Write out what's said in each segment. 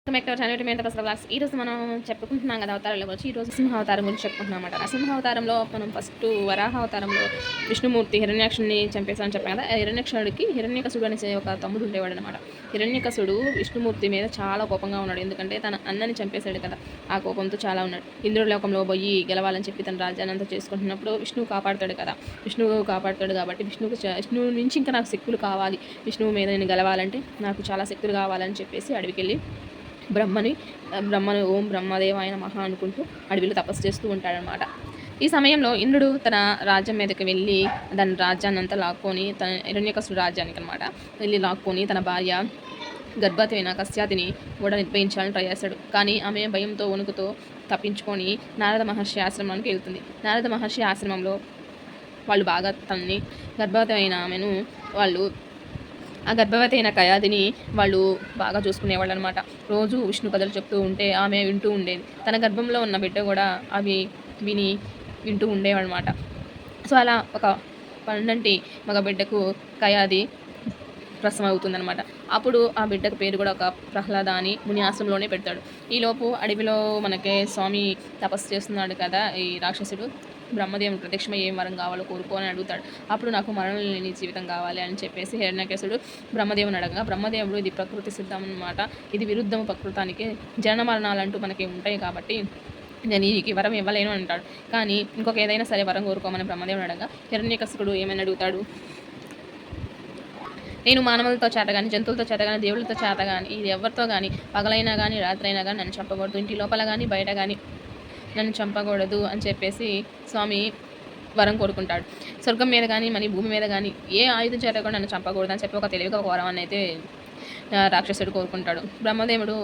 ఈ రోజు మనం చెప్పుకుంటున్నాం కదా అవతారాల గురించి. ఈ రోజు సింహ అవతారం గురించి చెప్పుకుంటున్నాం అనమాట. సింహ అవతారంలో మనం ఫస్ట్ వరాహ అవతారంలో విష్ణుమూర్తి హిరణ్యాక్షుడిని చంపేశామని చెప్పాం కదా. హిరణ్యాక్షుడికి హిరణ్యకసుడు అనే ఒక తమ్ముడు ఉండేవాడు అనమాట. హిరణ్యకసుడు విష్ణుమూర్తి మీద చాలా కోపంగా ఉన్నాడు. ఎందుకంటే తన అన్నని చంపేశాడు కదా. ఆ కోపంతో చాలా ఉన్నాడు. ఇంద్రుడి లోకంలో పోయి గెలవాలని చెప్పి తన రాజ్యాన్ని అంతా చేసుకుంటున్నప్పుడు విష్ణువు కాపాడుతాడు కదా. విష్ణువు కాపాడుతాడు కాబట్టి విష్ణువు నుంచి ఇంకా నాకు శక్తులు కావాలి, విష్ణువు మీద నేను గెలవాలంటే నాకు చాలా శక్తులు కావాలని చెప్పేసి అడవికి వెళ్ళి బ్రహ్మను ఓం బ్రహ్మదేవాయన మహా అనుకుంటూ అడవిలో తపస్సు చేస్తూ ఉంటాడనమాట. ఈ సమయంలో ఇంద్రుడు తన రాజ్యం మీదకి వెళ్ళి దాని రాజ్యాన్ని అంతా లాక్కొని తన హిరణ్యకశిపుడు రాజ్యానికి అనమాట వెళ్ళి లాక్కొని తన భార్య గర్భవతి అయిన కశ్యాతిని కూడా నిర్వహించాలని ట్రై చేస్తాడు. కానీ ఆమె భయంతో వణుకుతో తప్పించుకొని నారద మహర్షి ఆశ్రమానికి వెళ్తుంది. నారద మహర్షి ఆశ్రమంలో వాళ్ళు బాగా తనని గర్భవతి అయిన ఆమెను ఆ గర్భవతి అయిన కయాదిని వాళ్ళు బాగా చూసుకునేవాళ్ళు అనమాట. రోజు విష్ణు కథలు చెప్తూ ఉంటే ఆమె వింటూ ఉండేది. తన గర్భంలో ఉన్న బిడ్డ కూడా అవి వింటూ ఉండేవాళ్ళనమాట. సో అలా ఒక పండంటి మగ బిడ్డకు కయాది ప్రసవం అవుతుందనమాట. అప్పుడు ఆ బిడ్డకు పేరు కూడా ఒక ప్రహ్లాద అని ముని ఆశ్రమంలోనే పెడతాడు. ఈలోపు అడవిలో మనకి స్వామి తపస్సు చేస్తున్నాడు కదా ఈ రాక్షసుడు. బ్రహ్మదేవుడు ప్రత్యక్షమై ఏం వరం కావాలో కోరుకో అని అడుగుతాడు. అప్పుడు నాకు మరణం లేని జీవితం కావాలి అని చెప్పేసి హిరణ్యకశిపుడు బ్రహ్మదేవుని అడగగా బ్రహ్మదేవుడు ఇది ప్రకృతి సిద్ధం అనమాట, ఇది విరుద్ధము ప్రకృతానికి, జనన మరణాలంటూ మనకి ఉంటాయి కాబట్టి నేను ఈ వరం ఇవ్వలేను అంటాడు. కానీ ఇంకొక ఏదైనా సరే వరం కోరుకోమని బ్రహ్మదేవుని అడగగా హిరణ్యకశిపుడు ఏమైనా అడుగుతాడు, నేను మానవులతో చేత కానీ, జంతువులతో చేత కానీ, దేవుళ్ళతో చేత కానీ, ఇది ఎవరితో కానీ పగలైనా కానీ రాత్రైనా కానీ నన్ను చంపకూడదు, ఇంటి లోపల కానీ బయట కానీ నన్ను చంపకూడదు అని చెప్పేసి స్వామి వరం కోరుకుంటాడు. స్వర్గం మీద కానీ మన భూమి మీద కానీ ఏ ఆయుధం చేత కూడా నన్ను చంపకూడదు అని చెప్పి ఒక తెలివిగా ఒక వరాన్ని అయితే రాక్షసుడు కోరుకుంటాడు. బ్రహ్మదేవుడు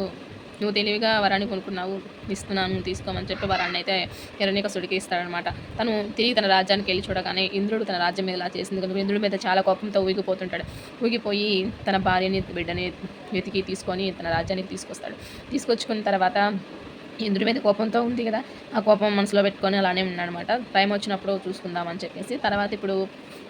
నువ్వు తెలివిగా వరాన్ని కొనుక్కున్నావు, ఇస్తున్నాను తీసుకోమని చెప్పి వరాన్ని అయితే హిరణ్యకశిపుడికి ఇస్తాడనమాట. తను తిరిగి తన రాజ్యానికి వెళ్ళి చూడగానే ఇంద్రుడు తన రాజ్యం మీద ఇలా చేసింది కనుక ఇంద్రుడి మీద చాలా కోపంతో ఊగిపోతుంటాడు. ఊగిపోయి తన భార్యని బిడ్డని వెతికి తీసుకొని తన రాజ్యానికి తీసుకొస్తాడు. తీసుకొచ్చుకున్న తర్వాత ఇంద్రుడి మీద కోపంతో ఉంది కదా, ఆ కోపం మనసులో పెట్టుకొని అలానే ఉన్నాడనమాట. టైం వచ్చినప్పుడు చూసుకుందామని చెప్పేసి తర్వాత ఇప్పుడు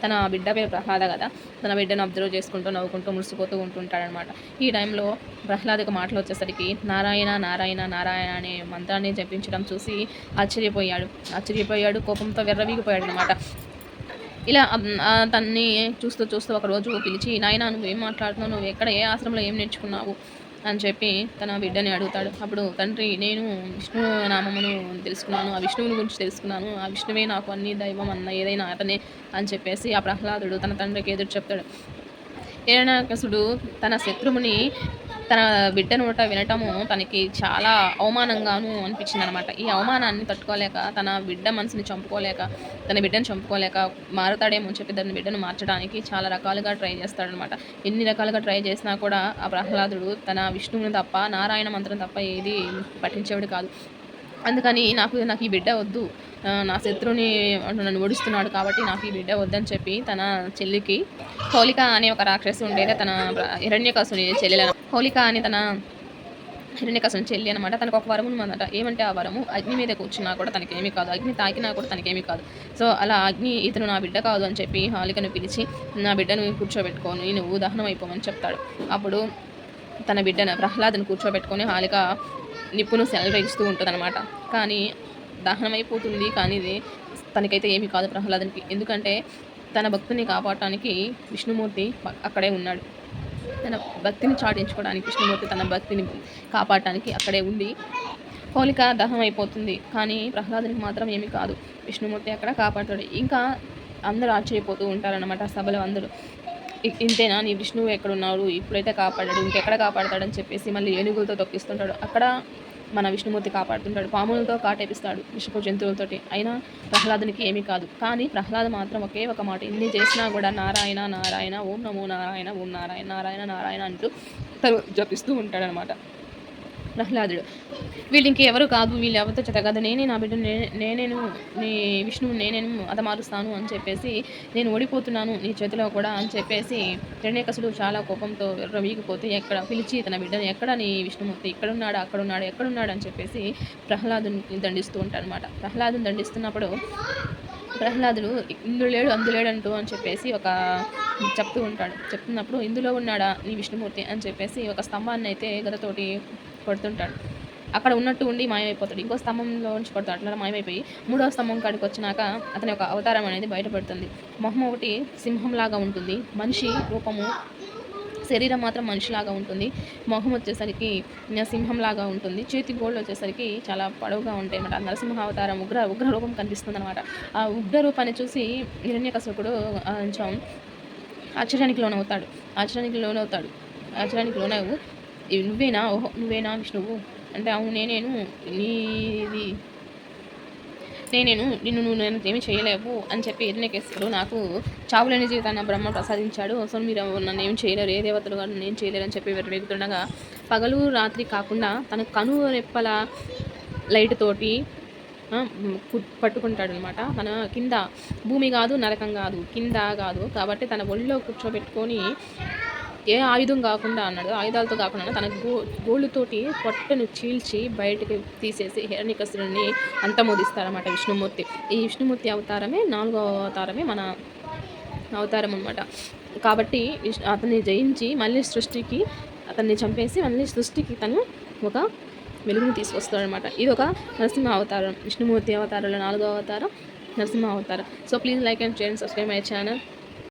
తన బిడ్డ పేరు ప్రహ్లాద కదా, తన బిడ్డను అబ్జర్వ్ చేసుకుంటూ నవ్వుకుంటూ మురిసిపోతూ ఉంటుంటాడనమాట. ఈ టైంలో ప్రహ్లాదకు మాటలు వచ్చేసరికి నారాయణ నారాయణ నారాయణ అనే మంత్రాన్ని జపించడం చూసి ఆశ్చర్యపోయాడు, కోపంతో వెర్రవీగిపోయాడు అనమాట. ఇలా తన్ని చూస్తూ ఒకరోజు పిలిచి, నాయన నువ్వు ఏం మాట్లాడుతున్నావు, నువ్వు ఎక్కడ ఏ ఆశ్రమంలో ఏం నేర్చుకున్నావు అని చెప్పి తన బిడ్డని అడుగుతాడు. అప్పుడు తండ్రి నేను విష్ణు నామమును తెలుసుకున్నాను, ఆ విష్ణువుని గురించి తెలుసుకున్నాను, ఆ విష్ణువే నాకు అన్ని దైవం అన్న ఏదైనా అతనే అని చెప్పేసి ఆ ప్రహ్లాదుడు తన తండ్రికి ఎదురు చెప్తాడు. హిరణ్యాకశిపుడు తన శత్రువుని తన బిడ్డ నోట వినటము తనకి చాలా అవమానంగాను అనిపించింది అనమాట. ఈ అవమానాన్ని తట్టుకోలేక తన బిడ్డ మనసుని చంపుకోలేక తన బిడ్డను చంపుకోలేక మారుతాడేమో అని చెప్పి తన బిడ్డను మార్చడానికి చాలా రకాలుగా ట్రై చేస్తాడనమాట. ఎన్ని రకాలుగా ట్రై చేసినా కూడా ఆ ప్రహ్లాదుడు తన విష్ణువుని తప్ప నారాయణ మంత్రం తప్ప ఏది పఠించేవాడు కాదు. అందుకని నాకు ఈ బిడ్డ వద్దు, నా శత్రువుని నన్ను ఓడిస్తున్నాడు కాబట్టి నాకు ఈ బిడ్డ వద్దని చెప్పి తన చెల్లికి హోలిక అనే ఒక రాక్షసి ఉండేది, తన హిరణ్యకశిపుని చెల్లెల హోలిక అని తన హిరణ్యకశిపుని చెల్లి అనమాట. తనకు ఒక వరం ఉందన్నమాట. ఏమంటే ఆ వరము అగ్ని మీద కూర్చున్నా కూడా తనకేమీ కాదు, అగ్ని తాకినా కూడా తనకేమీ కాదు. సో అలా అగ్ని ఇతను నా బిడ్డ కాదు అని చెప్పి హోలికను పిలిచి నా బిడ్డను కూర్చోబెట్టుకొని నువ్వు దహనం అయిపోమని చెప్తాడు. అప్పుడు తన బిడ్డను ప్రహ్లాదుని కూర్చోబెట్టుకొని హోలిక నిప్పును సెలవిస్తూ ఉంటుంది అనమాట. కానీ దహనం అయిపోతుంది, కానీ ఇది తనకైతే ఏమీ కాదు ప్రహ్లాదునికి. ఎందుకంటే తన భక్తిని కాపాడటానికి విష్ణుమూర్తి అక్కడే ఉన్నాడు. తన భక్తిని చాటించుకోవడానికి విష్ణుమూర్తి తన భక్తిని కాపాడటానికి అక్కడే ఉండి హోలిక దహనం అయిపోతుంది, కానీ ప్రహ్లాదునికి మాత్రం ఏమీ కాదు, విష్ణుమూర్తి అక్కడ కాపాడుతాడు. ఇంకా అందరూ ఆశ్చర్యపోతూ ఉంటారనమాట సభలో అందరూ. ఇంతేనా నీ విష్ణువు ఎక్కడున్నాడు, ఇప్పుడైతే కాపాడాడు, ఇంకెక్కడ కాపాడతాడని చెప్పేసి మళ్ళీ ఏనుగులతో తొక్కిస్తుంటాడు. అక్కడ మన విష్ణుమూర్తి కాపాడుతుంటాడు, పాములతో కాటేపిస్తాడు విషపు జంతువులతోటి. అయినా ప్రహ్లాదునికి ఏమీ కాదు. కానీ ప్రహ్లాద మాత్రం ఒకే ఒక మాట, ఇన్ని చేసినా కూడా నారాయణ నారాయణ ఓం నమో నారాయణ ఓం నారాయణ నారాయణ నారాయణ అంటూ తను జపిస్తూ ఉంటాడనమాట ప్రహ్లాదుడు. వీళ్ళు ఇంకెవరు కాదు, వీళ్ళు ఎవరితో చేత కాదు, నేనే నా బిడ్డ, నేనేను నీ విష్ణువు నేనేను మారుస్తాను అని చెప్పేసి నేను ఓడిపోతున్నాను నీ చేతిలో కూడా అని చెప్పేసి హిరణ్యకశిపుడు చాలా కోపంతో వీగిపోతే ఎక్కడ పిలిచి తన బిడ్డను ఎక్కడ నీ విష్ణుమూర్తి ఇక్కడున్నాడు అక్కడున్నాడు ఎక్కడున్నాడు అని చెప్పేసి ప్రహ్లాదుని దండిస్తూ ఉంటాడనమాట. ప్రహ్లాదుని దండిస్తున్నప్పుడు ప్రహ్లాదుడు ఇందులేడు అందులేడు అంటూ అని చెప్పేసి ఒక చెప్తున్నప్పుడు ఇందులో ఉన్నాడా నీ విష్ణుమూర్తి అని చెప్పేసి ఒక స్తంభాన్ని అయితే గదతోటి కొడుతుంటాడు. అక్కడ ఉన్నట్టు ఉండి మాయమైపోతాడు. ఇంకో స్తంభంలో నుంచి కొడతాడు. అట్లా మాయమైపోయి మూడో స్తంభం కాడికి వచ్చినాక అతని యొక్క అవతారం అనేది బయటపడుతుంది. మొహం ఒకటి సింహంలాగా ఉంటుంది, మనిషి రూపము, శరీరం మాత్రం మనిషిలాగా ఉంటుంది. మొహం వచ్చేసరికి సింహంలాగా ఉంటుంది. చేతి గోళ్ళు వచ్చేసరికి చాలా పొడవుగా ఉంటాయి అన్నమాట. నరసింహ అవతారం ఉగ్ర రూపం కనిపిస్తుంది అనమాట. ఆ ఉగ్ర రూపాన్ని చూసి హిరణ్యకశిపుడు కొంచెం ఆశ్చర్యానికి లోనవుతాడు. ఆశ్చర్యానికి లోనవు నువ్వేనా, ఓహో నువ్వేనా విష్ణువు అంటే, అవును నేనేను, నీది నిన్ను నేను ఏమీ చేయలేవు అని చెప్పి హిరణ్యకశిపుడు నాకు చావులేని జీవితాన్ని బ్రహ్మ ప్రసాదించాడు. సో మీరు నన్ను ఏం చేయలేరు, ఏ దేవతలు గారు నేను చేయలేరు అని చెప్పి వెగుతుండగా పగలు రాత్రి కాకుండా తన కను రెప్పల లైట్ తోటి పట్టుకుంటాడు అనమాట. తన కింద భూమి కాదు, నరకం కాదు, కింద కాదు కాబట్టి తన ఒళ్ళో కూర్చోబెట్టుకొని ఏ ఆయుధం కాకుండా అన్నాడు, ఆయుధాలతో కాకుండా తన గోళ్ళతోటి పొట్టను చీల్చి బయటకు తీసేసి హిరణ్యకశిపుడిని అంతమొదిస్తారన్నమాట విష్ణుమూర్తి. ఈ విష్ణుమూర్తి అవతారమే 4వ అవతారమే మన అవతారం అనమాట. కాబట్టి అతన్ని జయించి మళ్ళీ అతన్ని చంపేసి మళ్ళీ సృష్టికి తను ఒక వెలుగుని తీసుకొస్తాడనమాట. ఇది ఒక నరసింహ అవతారం. విష్ణుమూర్తి అవతారంలో 4వ అవతారం నరసింహ అవతారం. So please like and share and subscribe my channel.